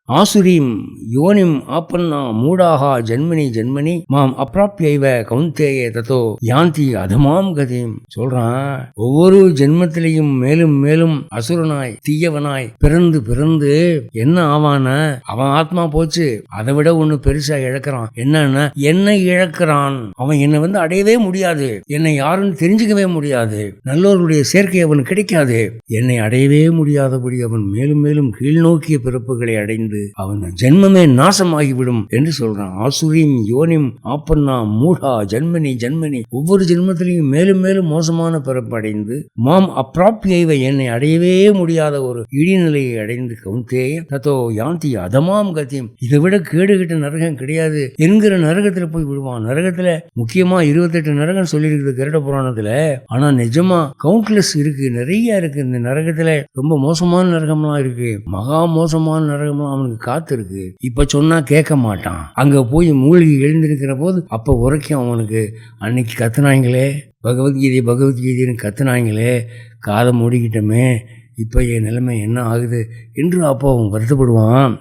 ஆசுரீம் யோனிம் ஆப்பன்னா மூடாகா ஜென்மனி ஜென்மனி மாம் அப்ராப்யைவ கௌந்தேய தத்தோ யாந்தி அதமாம் கதியும் சொல்றான். ஒவ்வொரு ஜென்மத்திலையும் மேலும் மேலும் அசுரனாய் தீயவனாய் பிறந்து பிறந்து என்ன ஆவான, அவன் ஆத்மா போச்சு, அதை விட ஒண்ணு பெருசா இழக்கிறான். என்னன்னா என்னை இழக்கிறான். அவன் என்னை அடையவே முடியாது, என்னை யாருன்னு தெரிஞ்சுக்கவே முடியாது, நல்லோருடைய சேர்க்கை அவன் கிடைக்காது, என்னை அடையவே முடியாதபடி அவன் மேலும் மேலும் கீழ்நோக்கிய பிறப்புகளை அடைந்து அவன் ஜென்மமே நாசமாகிவிடும் என்று சொல்றான். ஆசுரீம் யோனிம் ஆப்பன்னா மூடா ஜென்மனி ஜென்மனி, ஒவ்வொரு ஜென்மத்திலையும் மேலும் மேலும் மோசமான பிறப்பு அடைந்து மாம் அப்ராப்யைவை என்னை அடையவே முடியாத ஒரு இடிநிலையை அடைந்து கௌந்தேய தத்தோ யாந்தி அதமாம் கத்தியம், இதை விட கேடுகிட்ட நரகம் கிடையாது என்கிற நரகத்துல போய் விடுவான். நரகத்துல முக்கியமா 28 நரகம் சொல்லியிருக்குது கருட புராணத்துல. ஆனா நிஜமா கவுண்ட்லெஸ் இருக்கு, நிறைய இருக்கு. இந்த நரகத்துல ரொம்ப மோசமான நரகம்லாம் இருக்கு, மகா மோசமான நரகம்லாம் அவனுக்கு காத்து இருக்கு. இப்ப சொன்னா கேட்க மாட்டான். அங்க போய் மூழ்கி எழுந்திருக்கிற போது அப்ப உரைக்கும் அவனுக்கு. அன்னைக்கு கத்துனாங்களே பகவத்கீதைன்னு கத்துனாங்களே, காதை மூடிக்கிட்டோமே, இப்ப என் நிலைமை என்ன ஆகுது என்று அப்போ அவன் வருத்தப்படுவான்.